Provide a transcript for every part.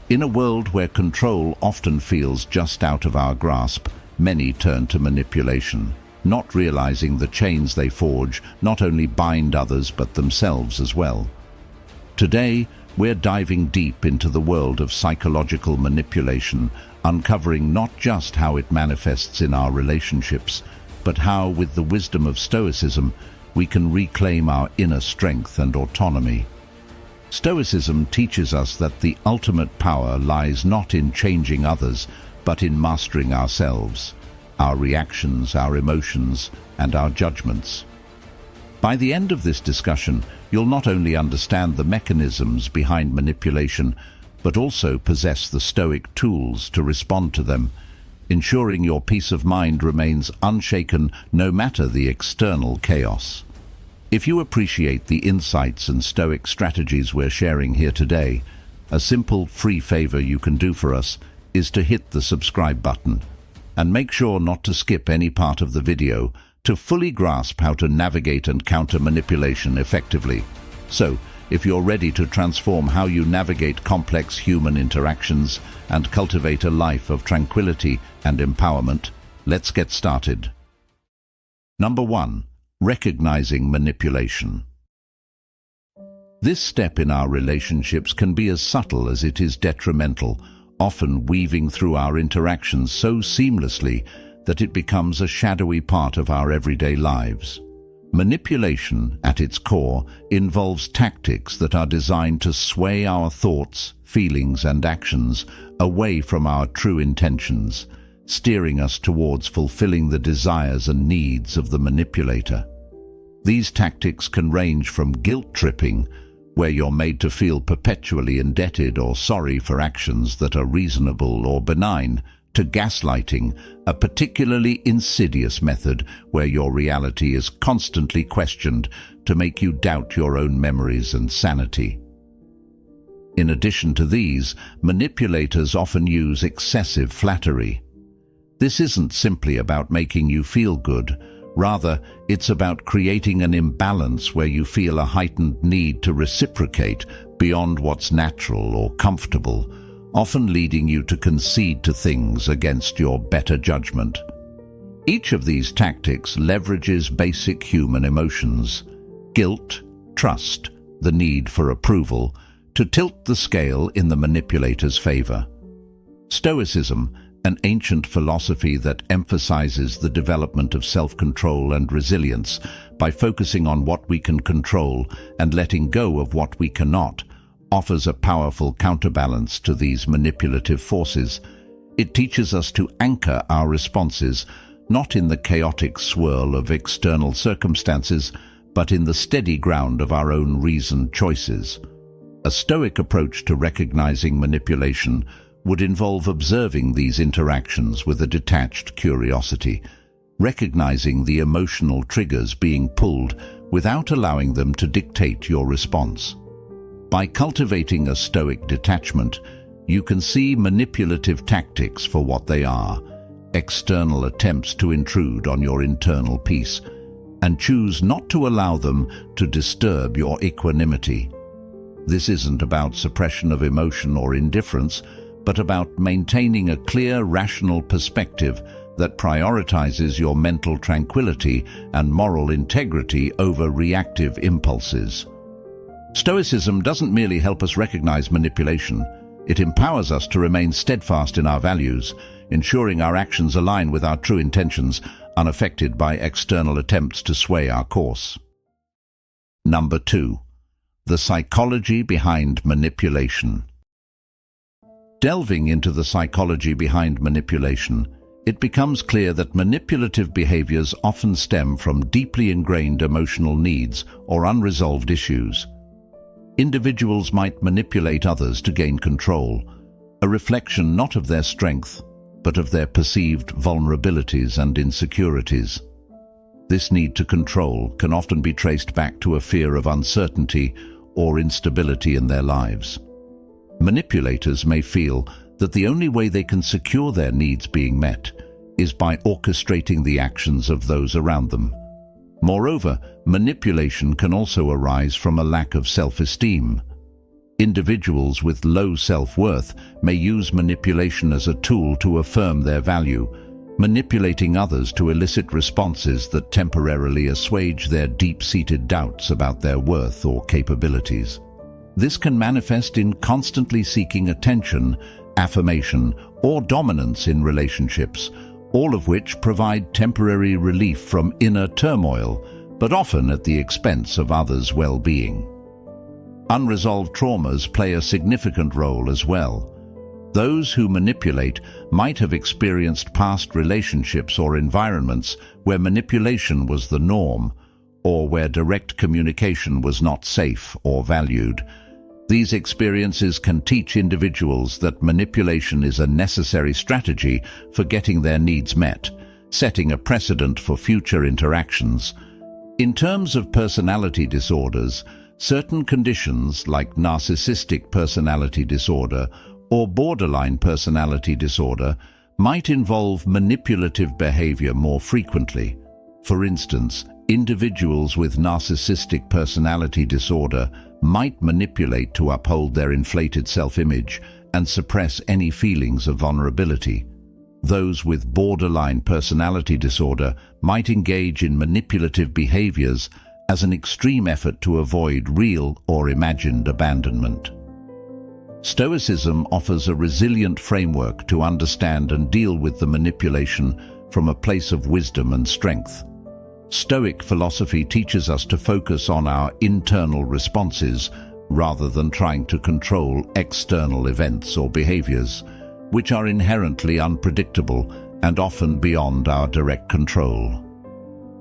In a world where control often feels just out of our grasp, many turn to manipulation, not realizing the chains they forge not only bind others but themselves as well. Today, we're diving deep into the world of psychological manipulation, uncovering not just how it manifests in our relationships, but how, with the wisdom of Stoicism, we can reclaim our inner strength and autonomy. Stoicism teaches us that the ultimate power lies not in changing others, but in mastering ourselves, our reactions, our emotions, and our judgments. By the end of this discussion, you'll not only understand the mechanisms behind manipulation, but also possess the Stoic tools to respond to them, ensuring your peace of mind remains unshaken no matter the external chaos. If you appreciate the insights and Stoic strategies we're sharing here today, a simple free favor you can do for us is to hit the subscribe button, and make sure not to skip any part of the video to fully grasp how to navigate and counter manipulation effectively. So, if you're ready to transform how you navigate complex human interactions and cultivate a life of tranquility and empowerment, let's get started. Number 1. Recognizing manipulation. This step in our relationships can be as subtle as it is detrimental, often weaving through our interactions so seamlessly that it becomes a shadowy part of our everyday lives. Manipulation, at its core, involves tactics that are designed to sway our thoughts, feelings, and actions away from our true intentions, steering us towards fulfilling the desires and needs of the manipulator. These tactics can range from guilt-tripping, where you're made to feel perpetually indebted or sorry for actions that are reasonable or benign, to gaslighting, a particularly insidious method where your reality is constantly questioned to make you doubt your own memories and sanity. In addition to these, manipulators often use excessive flattery. This isn't simply about making you feel good. Rather, it's about creating an imbalance where you feel a heightened need to reciprocate beyond what's natural or comfortable, often leading you to concede to things against your better judgment. Each of these tactics leverages basic human emotions, guilt, trust, the need for approval, to tilt the scale in the manipulator's favor. Stoicism, an ancient philosophy that emphasizes the development of self-control and resilience by focusing on what we can control and letting go of what we cannot, offers a powerful counterbalance to these manipulative forces. It teaches us to anchor our responses not in the chaotic swirl of external circumstances, but in the steady ground of our own reasoned choices. A Stoic approach to recognizing manipulation would involve observing these interactions with a detached curiosity, recognizing the emotional triggers being pulled without allowing them to dictate your response. By cultivating a Stoic detachment, you can see manipulative tactics for what they are, external attempts to intrude on your internal peace, and choose not to allow them to disturb your equanimity. This isn't about suppression of emotion or indifference, but about maintaining a clear, rational perspective that prioritizes your mental tranquility and moral integrity over reactive impulses. Stoicism doesn't merely help us recognize manipulation, it empowers us to remain steadfast in our values, ensuring our actions align with our true intentions, unaffected by external attempts to sway our course. Number 2. The psychology behind manipulation. Delving into the psychology behind manipulation, it becomes clear that manipulative behaviors often stem from deeply ingrained emotional needs or unresolved issues. Individuals might manipulate others to gain control, a reflection not of their strength, but of their perceived vulnerabilities and insecurities. This need to control can often be traced back to a fear of uncertainty or instability in their lives. Manipulators may feel that the only way they can secure their needs being met is by orchestrating the actions of those around them. Moreover, manipulation can also arise from a lack of self-esteem. Individuals with low self-worth may use manipulation as a tool to affirm their value, manipulating others to elicit responses that temporarily assuage their deep-seated doubts about their worth or capabilities. This can manifest in constantly seeking attention, affirmation, or dominance in relationships, all of which provide temporary relief from inner turmoil, but often at the expense of others' well-being. Unresolved traumas play a significant role as well. Those who manipulate might have experienced past relationships or environments where manipulation was the norm, or where direct communication was not safe or valued. These experiences can teach individuals that manipulation is a necessary strategy for getting their needs met, setting a precedent for future interactions. In terms of personality disorders, certain conditions like narcissistic personality disorder or borderline personality disorder might involve manipulative behavior more frequently. For instance, individuals with narcissistic personality disorder might manipulate to uphold their inflated self-image and suppress any feelings of vulnerability. Those with borderline personality disorder might engage in manipulative behaviors as an extreme effort to avoid real or imagined abandonment. Stoicism offers a resilient framework to understand and deal with the manipulation from a place of wisdom and strength. Stoic philosophy teaches us to focus on our internal responses rather than trying to control external events or behaviors, which are inherently unpredictable and often beyond our direct control.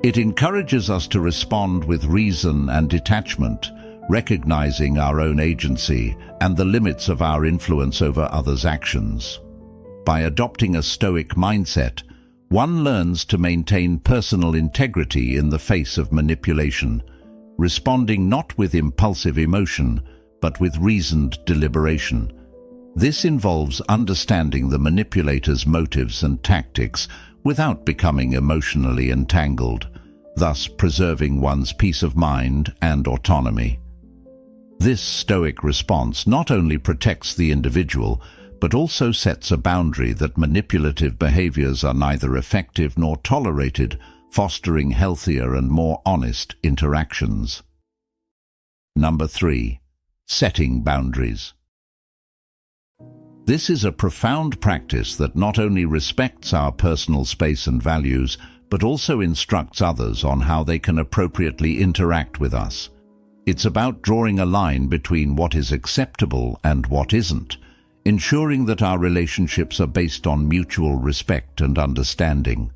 It encourages us to respond with reason and detachment, recognizing our own agency and the limits of our influence over others' actions. By adopting a Stoic mindset, one learns to maintain personal integrity in the face of manipulation, responding not with impulsive emotion, but with reasoned deliberation. This involves understanding the manipulator's motives and tactics without becoming emotionally entangled, thus preserving one's peace of mind and autonomy. This Stoic response not only protects the individual, but also sets a boundary that manipulative behaviors are neither effective nor tolerated, fostering healthier and more honest interactions. Number 3. Setting boundaries. This is a profound practice that not only respects our personal space and values, but also instructs others on how they can appropriately interact with us. It's about drawing a line between what is acceptable and what isn't, ensuring that our relationships are based on mutual respect and understanding.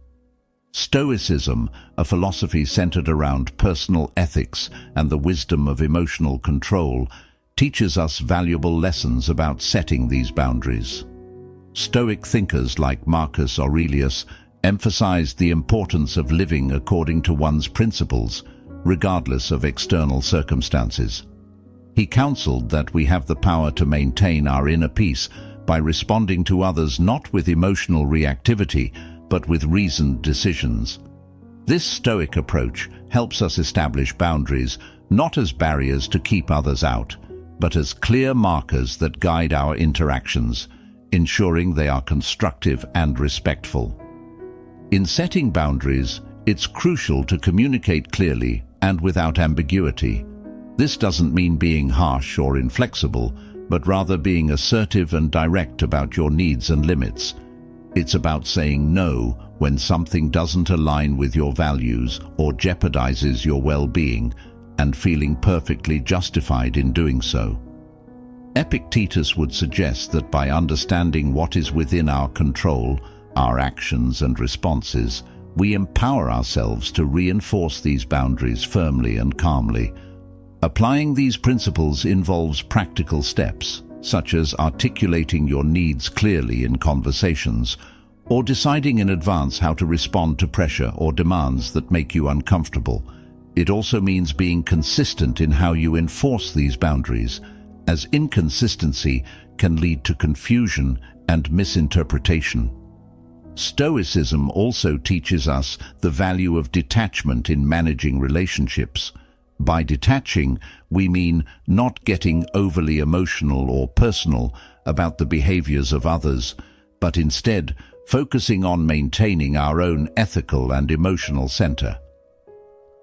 Stoicism, a philosophy centered around personal ethics and the wisdom of emotional control, teaches us valuable lessons about setting these boundaries. Stoic thinkers like Marcus Aurelius emphasized the importance of living according to one's principles, regardless of external circumstances. He counseled that we have the power to maintain our inner peace by responding to others not with emotional reactivity, but with reasoned decisions. This Stoic approach helps us establish boundaries not as barriers to keep others out, but as clear markers that guide our interactions, ensuring they are constructive and respectful. In setting boundaries, it's crucial to communicate clearly and without ambiguity. This doesn't mean being harsh or inflexible, but rather being assertive and direct about your needs and limits. It's about saying no when something doesn't align with your values or jeopardizes your well-being, and feeling perfectly justified in doing so. Epictetus would suggest that by understanding what is within our control, our actions and responses, we empower ourselves to reinforce these boundaries firmly and calmly. Applying these principles involves practical steps, such as articulating your needs clearly in conversations, or deciding in advance how to respond to pressure or demands that make you uncomfortable. It also means being consistent in how you enforce these boundaries, as inconsistency can lead to confusion and misinterpretation. Stoicism also teaches us the value of detachment in managing relationships. By detaching, we mean not getting overly emotional or personal about the behaviors of others, but instead focusing on maintaining our own ethical and emotional center.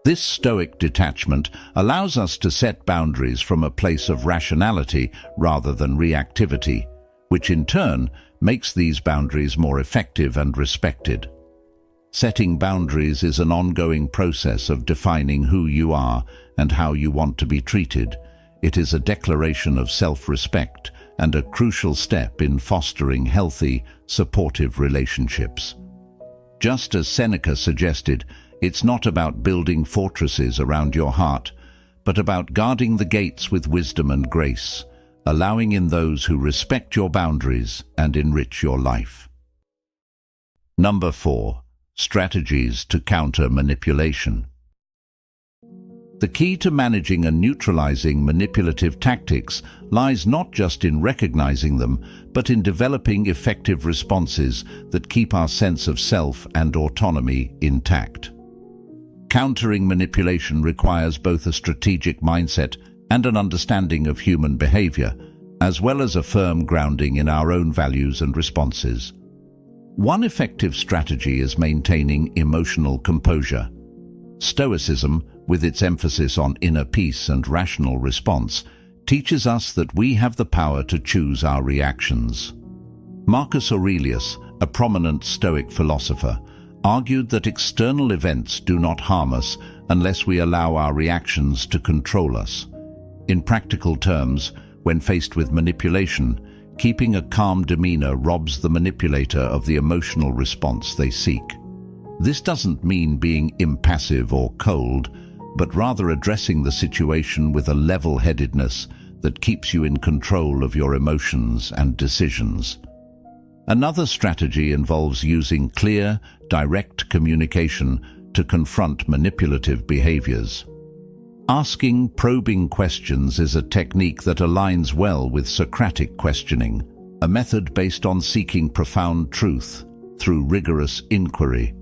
This Stoic detachment allows us to set boundaries from a place of rationality rather than reactivity, which in turn makes these boundaries more effective and respected. Setting boundaries is an ongoing process of defining who you are and how you want to be treated. It is a declaration of self-respect and a crucial step in fostering healthy, supportive relationships. Just as Seneca suggested, it's not about building fortresses around your heart, but about guarding the gates with wisdom and grace, allowing in those who respect your boundaries and enrich your life. Number 4. Strategies to counter manipulation. The key to managing and neutralizing manipulative tactics lies not just in recognizing them, but in developing effective responses that keep our sense of self and autonomy intact. Countering manipulation requires both a strategic mindset and an understanding of human behavior, as well as a firm grounding in our own values and responses. One effective strategy is maintaining emotional composure. Stoicism, with its emphasis on inner peace and rational response, teaches us that we have the power to choose our reactions. Marcus Aurelius, a prominent Stoic philosopher, argued that external events do not harm us unless we allow our reactions to control us. In practical terms, when faced with manipulation, keeping a calm demeanor robs the manipulator of the emotional response they seek. This doesn't mean being impassive or cold, but rather addressing the situation with a level-headedness that keeps you in control of your emotions and decisions. Another strategy involves using clear, direct communication to confront manipulative behaviors. Asking probing questions is a technique that aligns well with Socratic questioning, a method based on seeking profound truth through rigorous inquiry.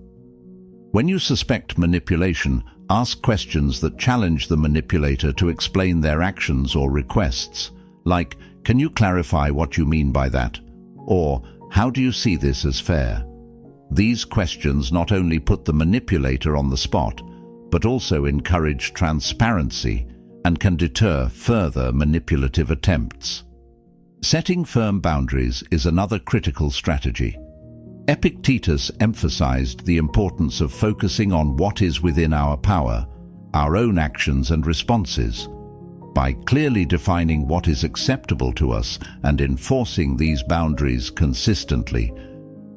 When you suspect manipulation, ask questions that challenge the manipulator to explain their actions or requests, like, "Can you clarify what you mean by that?" Or, "How do you see this as fair?" These questions not only put the manipulator on the spot, but also encourage transparency and can deter further manipulative attempts. Setting firm boundaries is another critical strategy. Epictetus emphasized the importance of focusing on what is within our power, our own actions and responses. By clearly defining what is acceptable to us and enforcing these boundaries consistently,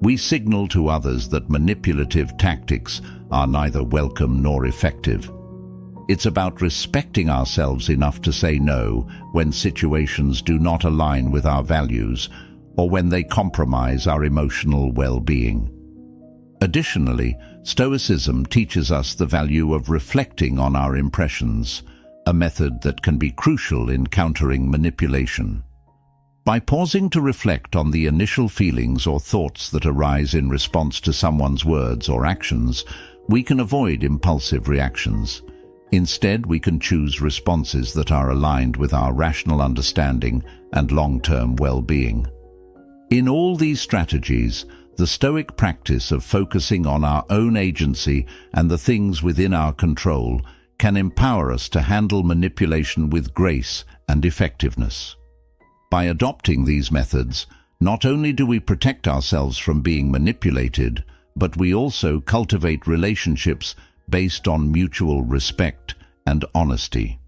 we signal to others that manipulative tactics are neither welcome nor effective. It's about respecting ourselves enough to say no when situations do not align with our values or when they compromise our emotional well-being. Additionally, Stoicism teaches us the value of reflecting on our impressions, a method that can be crucial in countering manipulation. By pausing to reflect on the initial feelings or thoughts that arise in response to someone's words or actions, we can avoid impulsive reactions. Instead, we can choose responses that are aligned with our rational understanding and long-term well-being. In all these strategies, the Stoic practice of focusing on our own agency and the things within our control can empower us to handle manipulation with grace and effectiveness. By adopting these methods, not only do we protect ourselves from being manipulated, but we also cultivate relationships based on mutual respect and honesty.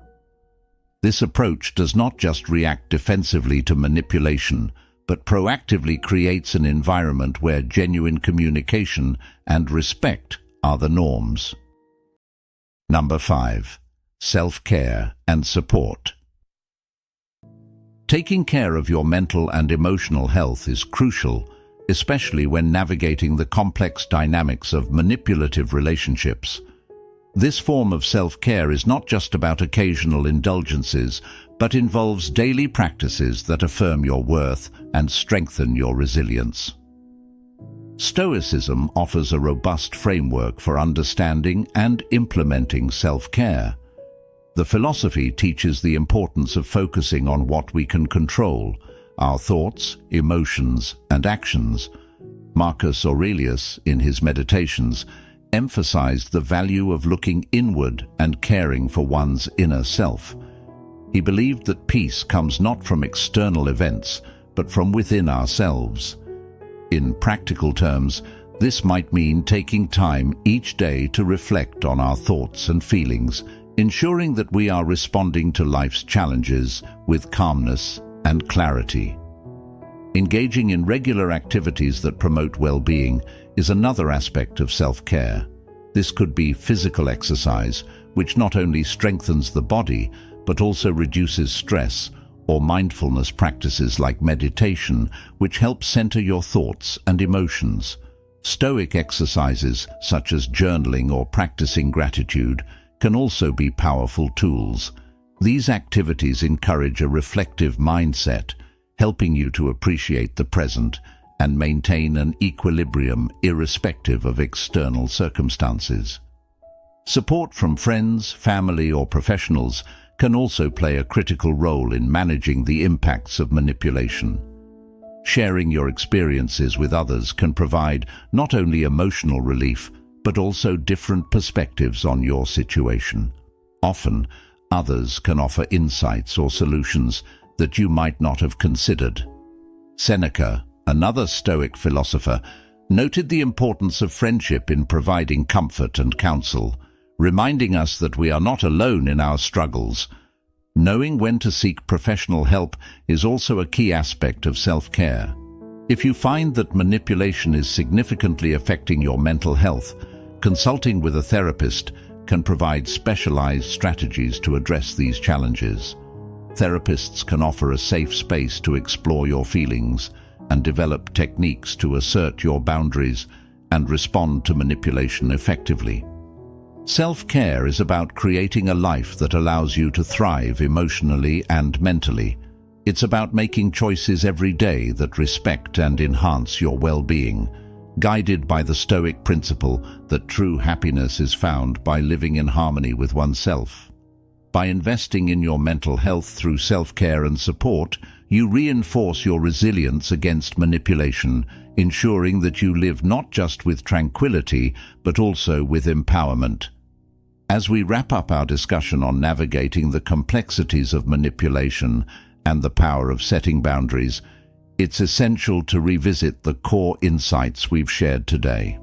This approach does not just react defensively to manipulation, but proactively creates an environment where genuine communication and respect are the norms. Number 5. Self-care and support. Taking care of your mental and emotional health is crucial, especially when navigating the complex dynamics of manipulative relationships. This form of self-care is not just about occasional indulgences, but involves daily practices that affirm your worth and strengthen your resilience. Stoicism offers a robust framework for understanding and implementing self-care. The philosophy teaches the importance of focusing on what we can control, our thoughts, emotions, and actions. Marcus Aurelius, in his Meditations, emphasized the value of looking inward and caring for one's inner self. He believed that peace comes not from external events, but from within ourselves. In practical terms, this might mean taking time each day to reflect on our thoughts and feelings, ensuring that we are responding to life's challenges with calmness and clarity. Engaging in regular activities that promote well-being is another aspect of self-care. This could be physical exercise, which not only strengthens the body, but also reduces stress, or mindfulness practices like meditation, which help center your thoughts and emotions. Stoic exercises, such as journaling or practicing gratitude, can also be powerful tools. These activities encourage a reflective mindset, helping you to appreciate the present and maintain an equilibrium irrespective of external circumstances. Support from friends, family, or professionals can also play a critical role in managing the impacts of manipulation. Sharing your experiences with others can provide not only emotional relief, but also different perspectives on your situation. Often, others can offer insights or solutions that you might not have considered. Seneca, another Stoic philosopher, noted the importance of friendship in providing comfort and counsel, reminding us that we are not alone in our struggles. Knowing when to seek professional help is also a key aspect of self-care. If you find that manipulation is significantly affecting your mental health, consulting with a therapist can provide specialized strategies to address these challenges. Therapists can offer a safe space to explore your feelings and develop techniques to assert your boundaries and respond to manipulation effectively. Self-care is about creating a life that allows you to thrive emotionally and mentally. It's about making choices every day that respect and enhance your well-being, guided by the Stoic principle that true happiness is found by living in harmony with oneself. By investing in your mental health through self-care and support, you reinforce your resilience against manipulation, ensuring that you live not just with tranquility, but also with empowerment. As we wrap up our discussion on navigating the complexities of manipulation and the power of setting boundaries, it's essential to revisit the core insights we've shared today.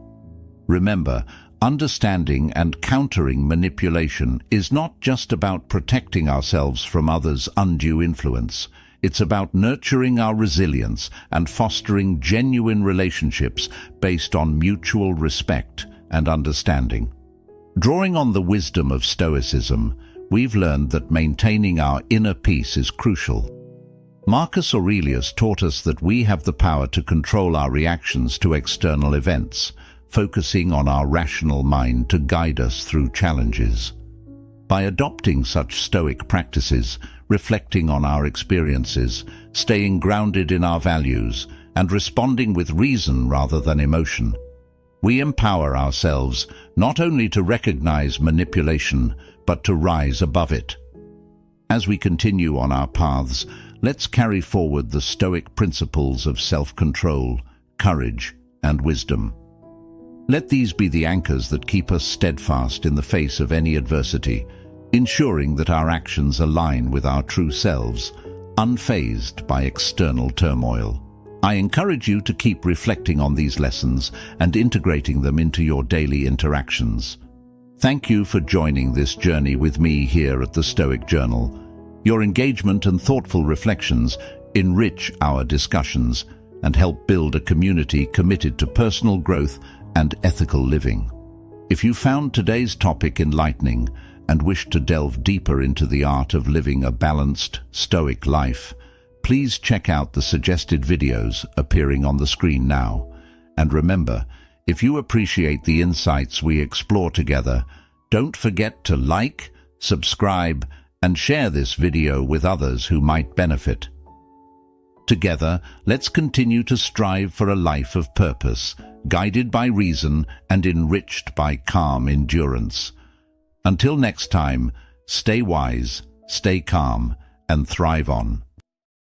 Remember, understanding and countering manipulation is not just about protecting ourselves from others' undue influence. It's about nurturing our resilience and fostering genuine relationships based on mutual respect and understanding. Drawing on the wisdom of Stoicism, we've learned that maintaining our inner peace is crucial. Marcus Aurelius taught us that we have the power to control our reactions to external events, focusing on our rational mind to guide us through challenges. By adopting such Stoic practices, reflecting on our experiences, staying grounded in our values, and responding with reason rather than emotion, we empower ourselves not only to recognize manipulation, but to rise above it. As we continue on our paths, let's carry forward the Stoic principles of self-control, courage, and wisdom. Let these be the anchors that keep us steadfast in the face of any adversity, ensuring that our actions align with our true selves, unfazed by external turmoil. I encourage you to keep reflecting on these lessons and integrating them into your daily interactions. Thank you for joining this journey with me here at the Stoic Journal. Your engagement and thoughtful reflections enrich our discussions and help build a community committed to personal growth and ethical living. If you found today's topic enlightening and wish to delve deeper into the art of living a balanced, Stoic life, please check out the suggested videos appearing on the screen now. And remember, if you appreciate the insights we explore together, don't forget to like, subscribe, and share this video with others who might benefit. Together, let's continue to strive for a life of purpose, guided by reason and enriched by calm endurance. Until next time, Stay wise, stay calm, and thrive on.